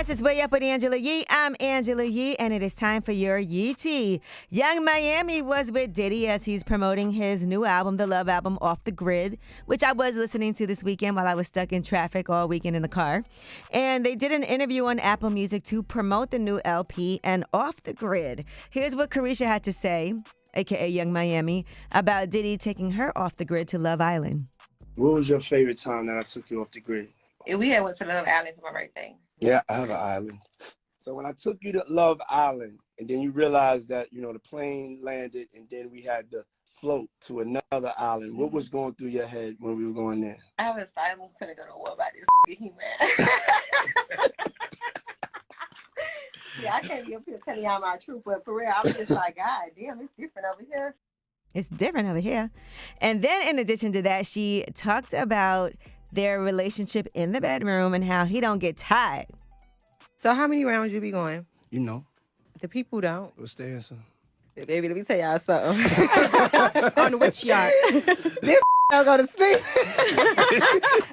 Yes, it's Way Up with Angela Yee. I'm Angela Yee, and it is time for your Yee Tea. Young Miami was with Diddy as he's promoting his new album, the Love Album, Off the Grid, which I was listening to this weekend while I was stuck in traffic all weekend in the car. And they did an interview on Apple Music to promote the new LP and Off the Grid. Here's what Carisha had to say, a.k.a. Young Miami, about Diddy taking her off the grid to Love Island. What was your favorite time that I took you off the grid? We had went to Love Island for my birthday. Yeah, I have an island. So when I took you to Love Island, and then you realized that, the plane landed, and then we had to float to another island, what was going through your head when we were going there? I was like, I'm gonna go to war about this he man. Yeah, I can't be up here telling y'all my truth, but for real, I was just like, God damn, it's different over here. It's different over here. And then in addition to that, she talked about their relationship in the bedroom and how he don't get tired. So how many rounds you be going? You know. The people don't. What's the answer? Baby, let me tell y'all something. On which yacht? This don't go to sleep.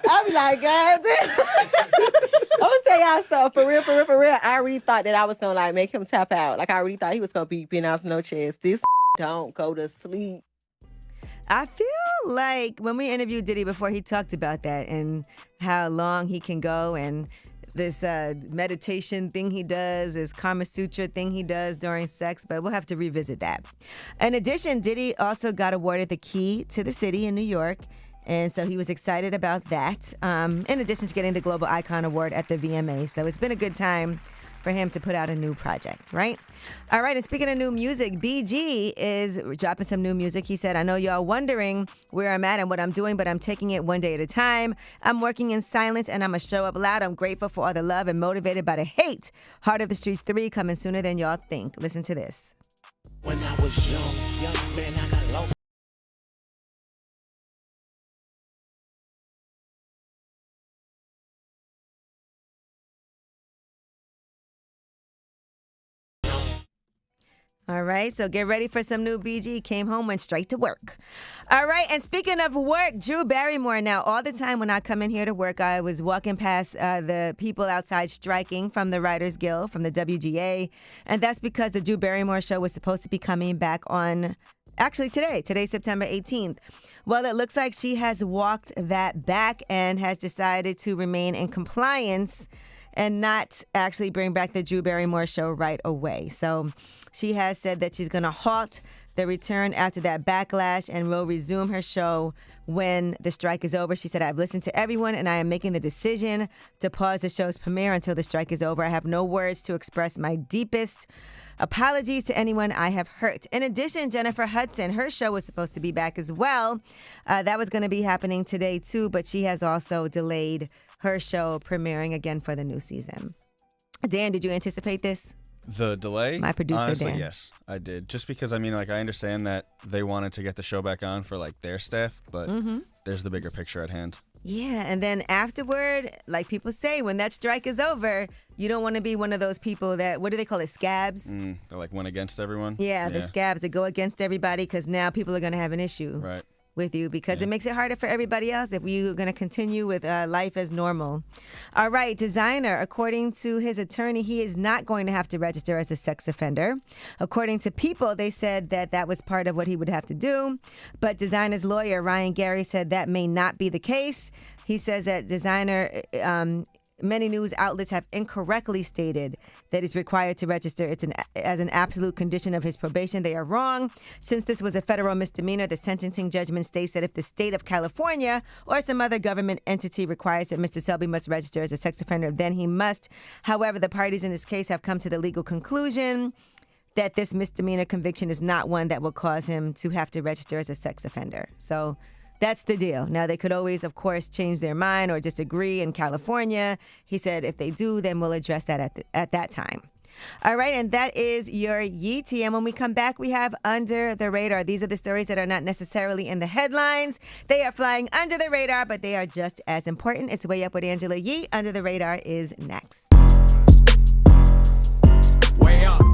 I'll be like, God damn. I'm gonna tell y'all something. For real. I already thought that I was gonna like make him tap out. Like I already thought he was gonna be being out no chance. This don't go to sleep. I feel like when we interviewed Diddy before, he talked about that and how long he can go and this meditation thing he does, this Kama Sutra thing he does during sex, but we'll have to revisit that. In addition, Diddy also got awarded the key to the city in New York, and so he was excited about that, in addition to getting the Global Icon Award at the VMA. So it's been a good time for him to put out a new project, right? All right, and speaking of new music, BG is dropping some new music. He said, I know y'all wondering where I'm at and what I'm doing, but I'm taking it one day at a time. I'm working in silence and I'm going to show up loud. I'm grateful for all the love and motivated by the hate. Heart of the Streets 3 coming sooner than y'all think. Listen to this. When I was young man, I got lost. All right, so get ready for some new BG. Came home, went straight to work. All right, and speaking of work, Drew Barrymore. Now, all the time when I come in here to work, I was walking past the people outside striking from the Writers Guild, from the WGA, and that's because the Drew Barrymore show was supposed to be coming back on, actually today, September 18th. Well, it looks like she has walked that back and has decided to remain in compliance and not actually bring back the Drew Barrymore show right away. So she has said that she's going to halt the return after that backlash and will resume her show when the strike is over. She said, I've listened to everyone and I am making the decision to pause the show's premiere until the strike is over. I have no words to express my deepest apologies to anyone I have hurt. In addition, Jennifer Hudson, her show was supposed to be back as well. That was going to be happening today too, but she has also delayed her show premiering again for the new season. Dan, did you anticipate this? The delay? My producer, honestly, Dan. Yes, I did. Just because, I understand that they wanted to get the show back on for, their staff, but there's the bigger picture at hand. Yeah, and then afterward, like people say, when that strike is over, you don't want to be one of those people that, what do they call it, scabs? They, went against everyone? Yeah, the scabs that go against everybody because now people are going to have an issue. Right. With you because it makes it harder for everybody else if you're going to continue with life as normal. All right, Designer, according to his attorney, he is not going to have to register as a sex offender. According to People, they said that was part of what he would have to do. But Designer's lawyer, Ryan Gary, said that may not be the case. He says that Designer... many news outlets have incorrectly stated that he's required to register as an absolute condition of his probation. They are wrong. Since this was a federal misdemeanor, the sentencing judgment states that if the state of California or some other government entity requires that Mr. Selby must register as a sex offender, then he must. However, the parties in this case have come to the legal conclusion that this misdemeanor conviction is not one that will cause him to have to register as a sex offender. So that's the deal. Now, they could always, of course, change their mind or disagree in California. He said if they do, then we'll address that at that time. All right, and that is your Yee Tea. And when we come back, we have Under the Radar. These are the stories that are not necessarily in the headlines. They are flying under the radar, but they are just as important. It's Way Up with Angela Yee. Under the Radar is next. Way up.